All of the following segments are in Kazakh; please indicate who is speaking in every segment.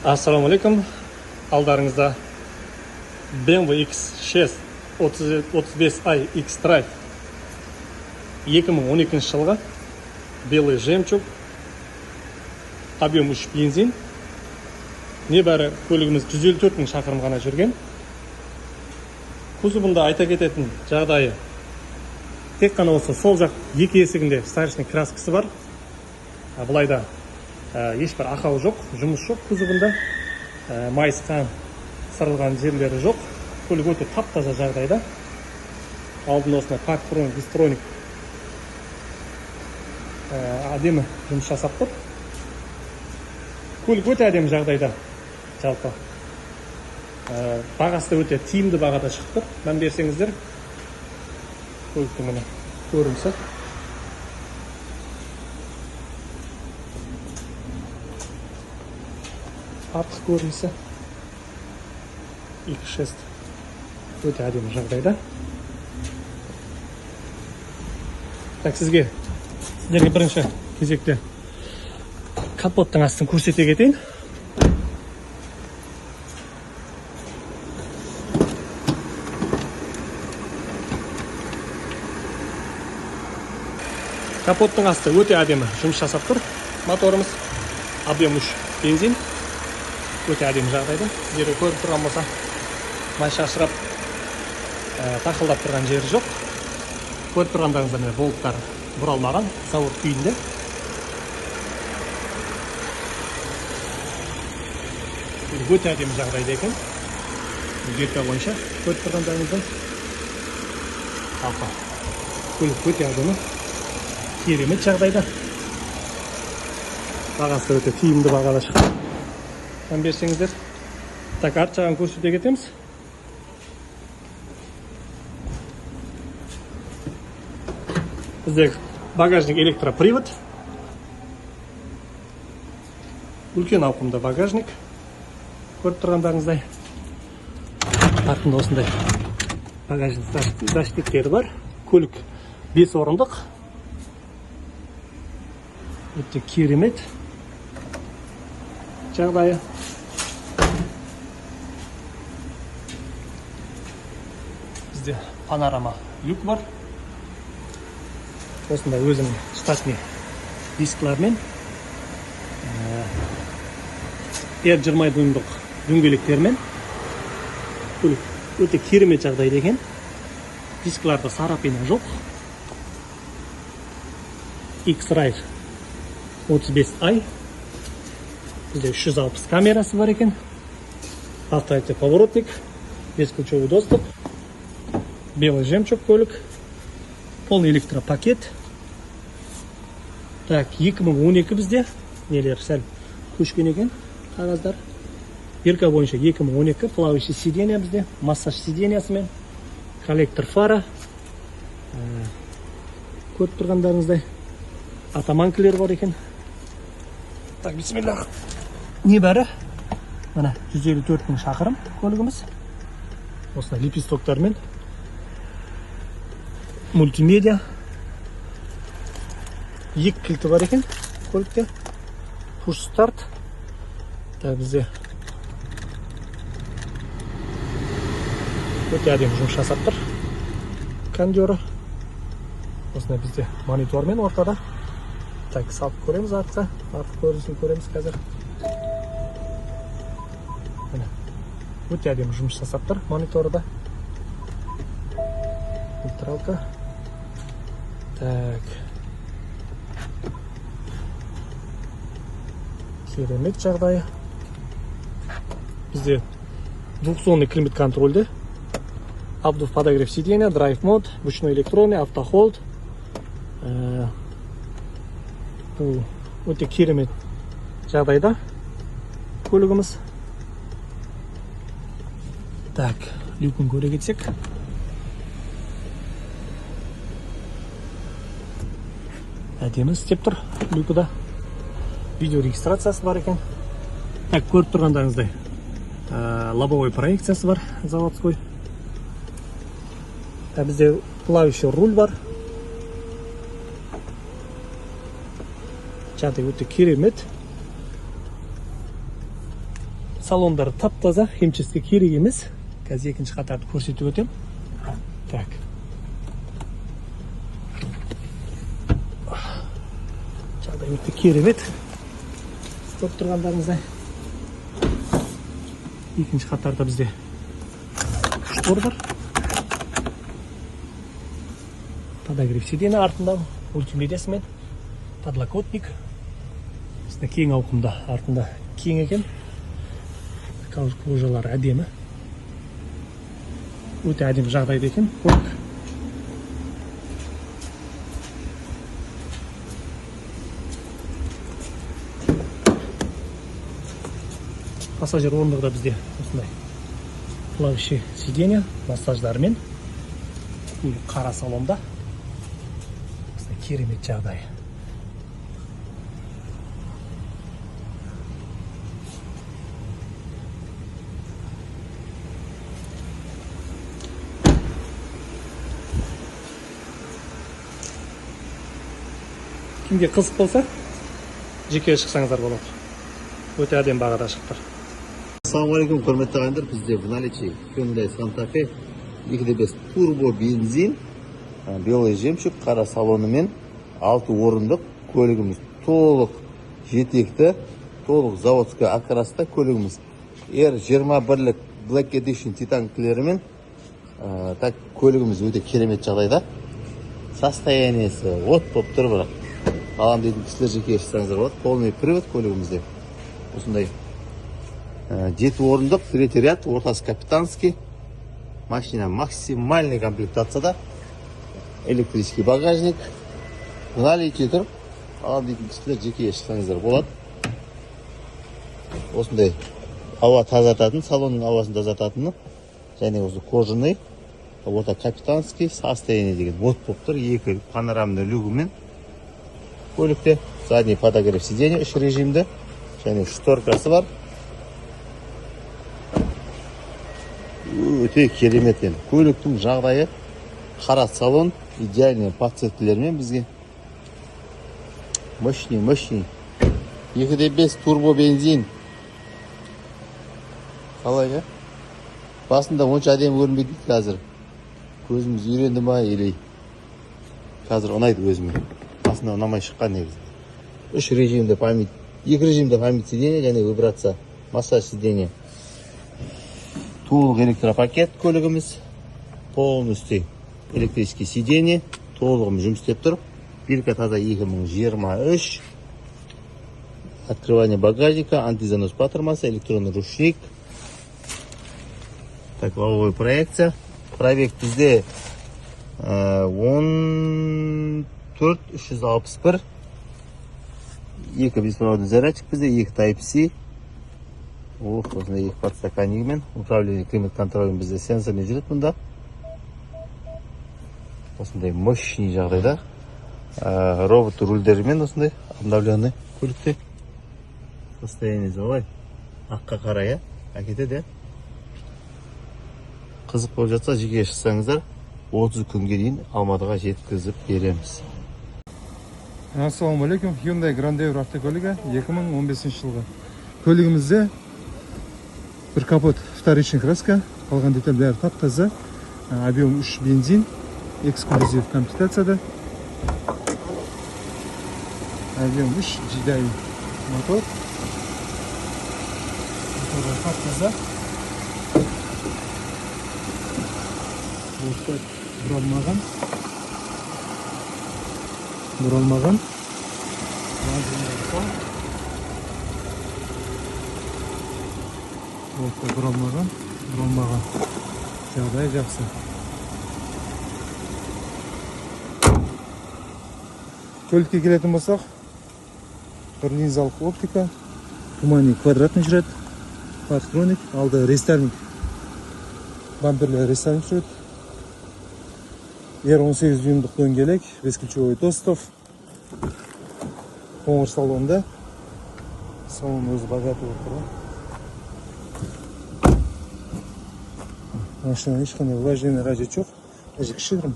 Speaker 1: Assalomu alaykum. Aldarыңызda BMW X6 35i X-Drive 2012 жылғы белый жемчуг, объем 3 бензин. Небәрі көлігіміз 154 мың шақырым ғана жүрген. Кузовында айта кететін жағдайы, тек қана осы сол жақ екі есігінде встарочный краскасы бар. Бұлайда ешбір ақау жоқ, жұмыс жоқ кузовында. Майысқан, сырылған жерлері жоқ. Көлік өте тап-таза жағдайда. Алдын осындай парктроник, дистроник әдемі жұмыс жасап тұр. Көлік өте әдемі жағдайда. Жалпы бағасы өте тиімді бағада шықты. Мән берсеңіздер, көліктің міне көрінісі. Артық көрінісі. X6 өте әдемі жағдайда. Так, сіздерге бірінші кезекте капоттың астын көрсете кетейін. Капоттың асты өте әдемі жұмыс жасап тұр. Моторымыз объем 3 бензин. Өте әдемі жағдайда. Сіздерге көріп тұрған болса, май шашырап, тақылдап тұрған жері жоқ. Көріп тұрғандарыңызда міне болттар бұралмаған, завод күйінде. Өте әдемі жағдайда екен. Зерка бойынша көріп тұрғандарыңызда. Алқа. Көлік өте әдемі. Керемет жағдайда. Бағасы өте тиімді бағада шықты. Мән берсеңіздер. Так, арт жағын көрсете кетеміз. Бізде багажник электропривод. Үлкен ауқымды багажник. Көріп тұрғандарыңыздай. Артында осындай багажник дәштектері бар. Көлік 5 орындық. Өте керемет жағдайы. Бізде панорама люк бар. Осындай өзінің штатный дисклармен R20 дюймдық дөңгелектермен. Көлік өте керемет жағдайда екен. Дискларда сарапина жоқ. X-Drive 35i. Бізде 360 камерасы бар екен. Автоайте поворотник, бесключевой доступ, белый жемчуг көлік, полный электропакет. Так, 2012 бізде нелер сәл көшкен екен қағаздар. Берка бойынша 2012, плавающий сиденье бізде, массаж сиденьясымен, коллектор фара. Көріп тұрғандарыңыздай атаманкілер бар екен. Так, бисмиллах. Небәрі? Мына 154 мың шақырым көлігіміз. Осындай лепестоктармен. Мультимедиа. 2 кілті бар екен көлікте. Push start. Так, бізде өте әдемі жұмыс жасап тұр. Кондері. Осындай бізде монитормен ортада. Так, салып көреміз артқа. Артық көрінісін көреміз қазір. Өте әдемі жұмыс жасап тұр мониторда. Нейтралка. Так. Керемет жағдайы. Бізде двухзонный климат контрольде. Обдув подогрев сиденья, драйв мод, ручной электронный, автохолд. Өте керемет жағдайда көлігіміз. Так, люкін көре кетсек. Әдемі істеп тұр люкіда. Видео регистрациясы бар екен. Так, көріп тұрғандарыңыздай лобовой проекциясы бар, заводской. Бізде плавающий руль бар. Жағдай өте керемет. Салондары тап-таза, химчистка керек емес. Қазір екінші қатарды көрсетіп өтем. Так. Жағдай өте керемет. Көріп тұрғандарыңыздай. Екінші қатарда бізде штор бар. Подогрев сиденья артында, мультимедиясымен, подлокотник. Бізде кең ауқымда, артында кең екен. Кожалары әдемі. Өте әдемі жағдайда екен. Көлік. Пассажир орындығы да бізде осындай плавающий сиденье, массаждарымен. Қара салонда. Керемет жағдай. Кімге қызық болса, жеке шықсаңыздар болады. Өте әдемі бағада шықтыр.
Speaker 2: Ассалаумағалейкум, құрметті ағайындар, бізде в наличии Hyundai Santa Fe 2.5 турбо бензин, белый жемчуг, қара салонымен 6 орындық көлігіміз. Толық жетекті, толық заводская окраста көлігіміз. R21-лік Black Edition титанкілерімен так көлігіміз өте керемет жағдайда. Состояниесі от болып тұр, бірақ алам дейтін кісілер жеке шықсаңыздар болады. Полный привод көлігімізде. Осындай 7 орындық, третий ряд, ортасы капитанский. Машина максимальный комплектацияда. Электрический багажник. В наличии тұр. Алам дейтін кісілер жеке шықсаңыздар болады. Осындай ауа тазартатын, салонның ауасын тазартатыны. Және осы кожаный, орта капитанский состояние деген от болып тұр. Екі панорамный люгімен көлікте. Задний подогрев сиденья, үш режимді. Және шторкасы бар. Өте керемет енді. Көліктің жағдайы, қара салон, идеальный подсветкілермен бізге. Мощный. 2.5 турбо бензин. Қалай, ә? Басында онша әдемі көрінбейді қазір. Көзіміз үйренді ма, или қазір ұнайды өзіме. Басында ұнамай шыққан негізі. 2 режимде память сиденья, және вибрация, массаж сиденья. Толық электропакет көлігіміз. Полностью электрический сиденье. Толығым жұмыс істеп тұр. Бирка таза 2023. Открывание багажника, антизанос батырмасы, электронный ручник. Так, лобовая проекция. Пробег бізде 14361. 2 беспроводный зарядчик бізде, 2 Type-C. Осындай 2 подстаканнигімен. Управление климат контролем бізде сенсорный жүрет мұнда. Осындай мощный жағдайда. Робот рульдерімен осындай обновленный көлікте. Состояние залай. Аққа қарай, әкетеді. Қызық болып жатса, жеке шықсаңыздар, 30 күнге дейін Алматыға жеткізіп береміз.
Speaker 3: Ассалаумағалейкум, Hyundai Grand Euro автокөлігі 2015 жылғы. Көлігімізде бір капот, вторичный краска, қалған детальдер тап-таза, объем 3 бензин, эксклюзив комплектацияда. Объем 3 GDI мотор. Моторы тап-таза. Осы бұралмаған. Осы бұралмаған. Жағдай жақсы. Көлікке келетін болсақ, бір линзалық оптика, туманный квадратный жүрет, парктроник, алды рестайлинг, бамперлер рестайлинг жүрет. R18 дюймдық дөңгелек, бесключевой достов, қоңыр салонда. Салон өзі богатый болып тұр. Машина ешқандай влажнение қажет жоқ. Әже кішігірім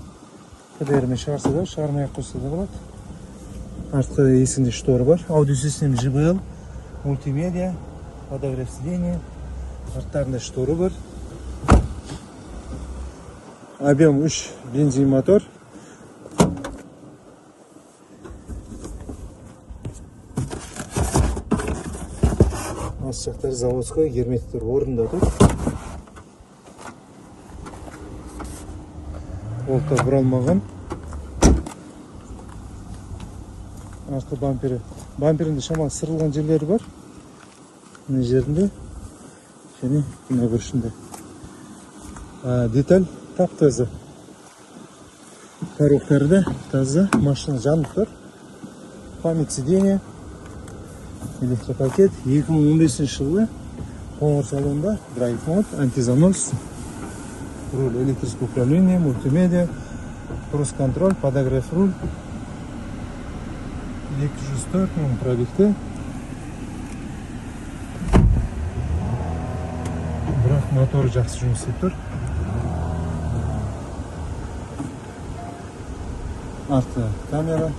Speaker 3: ПДРмен шығарса да, шығармай қойса да болады. Артқы есінде шторы бар. Аудиосистема JBL, мультимедиа, подогрев сидения, арттарында шторы бар. Объем 3 бензин мотор. Ас жақтары заводской, герметиктер орында тұр. Олта бұралмаған. Арты бампері. Бамперінде шамалы сырылған жерлері бар. Мына жерінде және мына бұрышында. Деталь тап-таза. Коробкалары да таза. Машина жанып тұр. Память сидения. Электропакет. 2015 жылы қоңыр салонда драйв мод, антизанос, руль электрическое управление, мультимедиа, круиз-контроль, подогрев руль. 204 мың пробегте. Бірақ моторы жақсы жұмыс істеп тұр. Арты камера.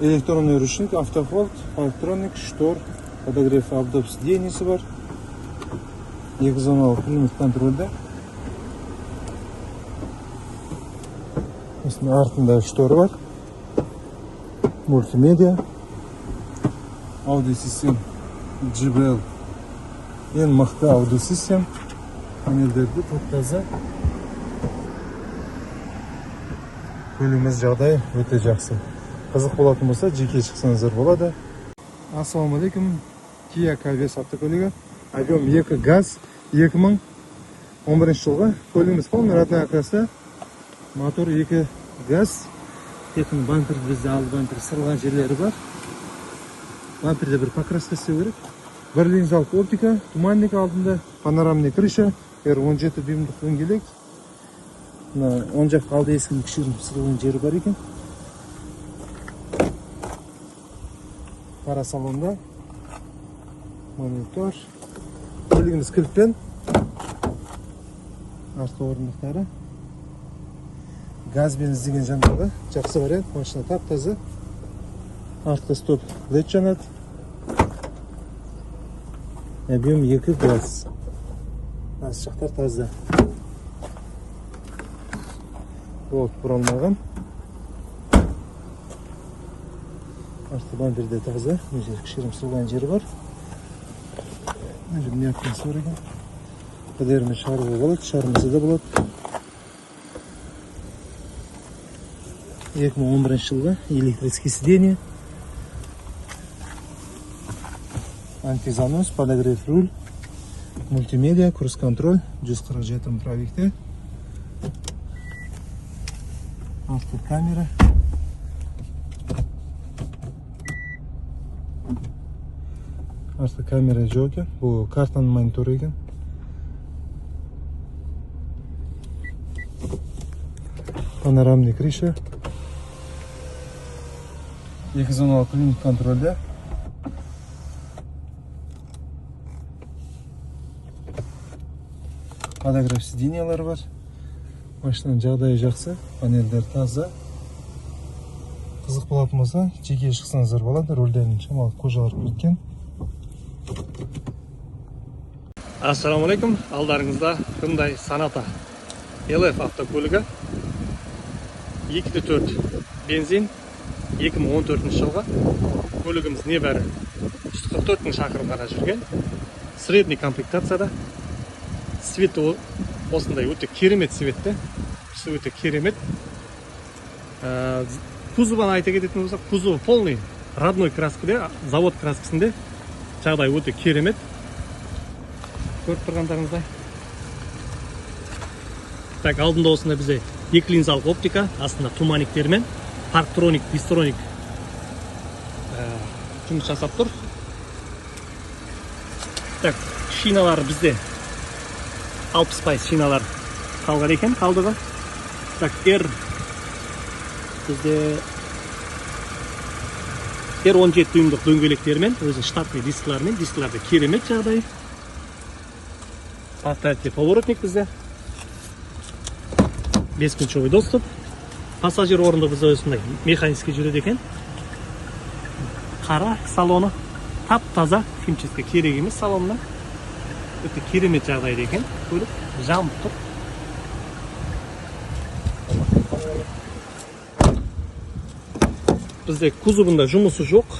Speaker 3: Электронный ручник, автохолд, электроник, штор, подогрев обдув сиденьесі бар. 2 зоналы климат контрольда. Артында шторы бар. Мультимедиа. Аудиосистем JBL. Ең мықты аудиосистем. Панельдерді топ-таза. Көлігіміз жағдайы өте жақсы. Қызық болатын болса, жеке шықсаңыздар болады. Ассалаумалейкум. Kia K5 автокөлігі. Объем 2 газ. 2011 жылғы. Көлігіміз полный родной окраста. Мотор 2 газ. Текін бампер бізде алды бампер сырылған жерлері бар. Бамперде бір покраска істеу керек. Бір линзалық оптика, туманник алдында, панорамный крыша, R17 дюймдік дөңгелек. Оң жақ алды ескінің кішігірім сырылған жері бар екен. Пара салонда монитор. Көлігіміз кілтпен. Артқы орындықтары. Газбен іздеген жандарға жақсы вариант. Машина тап-таза. Артқы стоп LED жанады. Объем 2 газ. Ас жақтар таза. Болт бұралмаған. Арты бамперде таза. Кішігірім сырылған жері бар. Мягкий сор екен. Кідеріме шығаруға болады, шығармасы да болады. 2011 жылғы электрический сиденье. Антизанос, подогрев руль, мультимедиа, круиз-контроль, 147 мың пробегте. Автокамера. Автокамера жоқ екен. Бұл картаның мониторы екен. Панорамный крыша. 2 зоналы климат контрольда. Подогрев сиденьялар бар. Машинаның жағдайы жақсы. Панельдер таза. Қызық болатын болса, жеке шықсаңыздар болады. Рөлдерінің шамалы қожалар кеткен.
Speaker 1: Ассалаумалейкум. Алдарыңызда Hyundai Sonata LF автокөлігі. 2.4 бензин. 2014 жылғы. Көлігіміз небәрі 144 мың шақырым ғана жүрген. Средний комплектацияда. Светі осындай өте керемет светті. Өте керемет. Кузовын айта кететін болсақ, кузовы полный родной краскіде, завод краскісінде. Жағдай өте керемет. Көріп тұрғандарыңыздай. Так, алдында осында бізде 2 линзалық оптика, астында туманиктермен, парктроник, бистроник жұмыс жасап тұр. Так, шиналар бізде 60% шиналар қалған екен, қалдығы. Так, бізде R17 дюймдық дөңгелектермен, өзі штатный дисклармен, дискларды керемет жағдай. Автоматты поворотник бізде. Бескінчовый доступ. Пассажир орынды бізде осындай механический жүреді екен. қара салоны, тап-таза, химчистка керек емес салоннан. Өте керемет жағдайда екен. Көлік жанып тұр. Бізде кузовында жұмысы жоқ.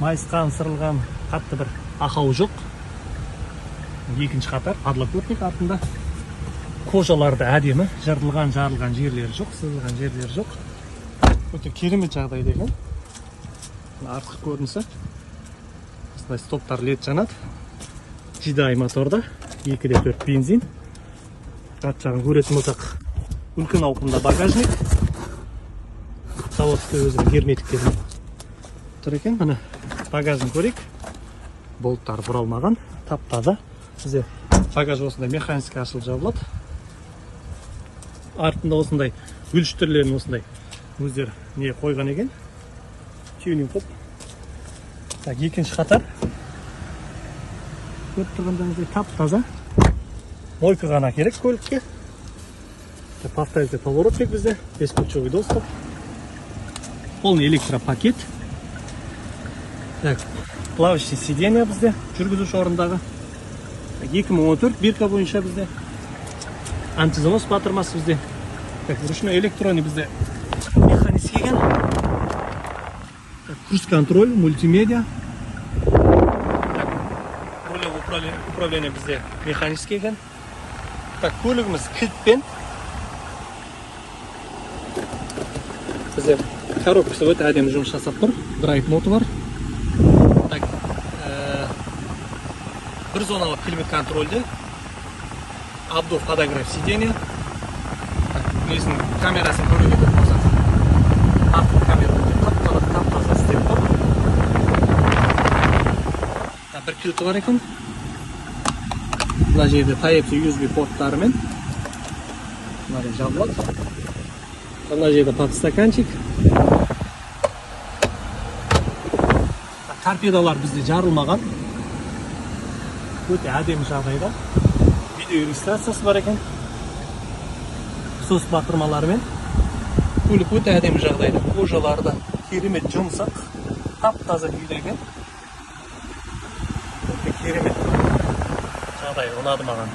Speaker 1: Майысқан, сырылған, қатты бір ақау жоқ. Екінші қатар подлокотник артында. Кожаларды әдемі, жарылған жерлері жоқ, сызылған жерлері жоқ. Өте керемет жағдайда екен. Артқы көрінісі. Осындай стоптар лед жанады. Жидай моторда, 2-4 бензин. Арт жағын көретін болсақ, үлкен ауқымда багажник. Заводская өзі герметиктерін тұр екен. Міне багажын көрейік. Болттар бұралмаған, тап-таза. Бізде багаж осындай механически ашылып жабылады. Артында осындай гүлштерлерін осындай өздері не қойған екен. Тюнинг қып. Так, екінші қатар. Көріп тұрғандарыңыздай тап-таза. Мойка ғана керек көлікке. Поставите поворотник бізде, бесключевой доступ. Полный электропакет. Так, плавающий сиденье бізде, жүргізуші орындағы. 2014 бирка бойынша бізде. Антизанос батырмасы бізде. Так, ручной электроны бізде механический екен. Круиз-контроль, мультимедиа. Управление бізде механический екен. Так, көлігіміз кілтпен. Бізде коробкасы өте әдемі жұмыс жасап тұр. Драйв моты бар. Так, бір зоналы климат контрольді. Обдув подогрев сиденья. Несінің камерасын көре кетіп болсақ. Артқы камера тап-таза істеп тұр. Бір кілті бар екен. Мына жерде Type-C USB порттарымен мынада жабылады. Мына жерде подстаканчик. Торпедалар бізде жарылмаған. Өте әдемі жағдайда. Видео иллюстрациясы бар екен. Сос батырмаларымен. Көлік өте әдемі жағдайда. Кожаларда керемет жұмсақ. Тап-таза күйде екен. Өте керемет жағдай ұнады маған.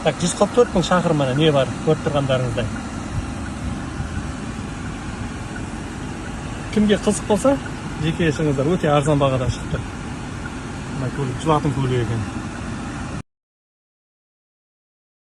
Speaker 1: Так, 144 мың шақырым не бар, көріп тұрғандарыңыздай. Кімге қызық болса, жеке есіңіздер өте арзан бағада шықты. Көлік жұбатың көлік екен.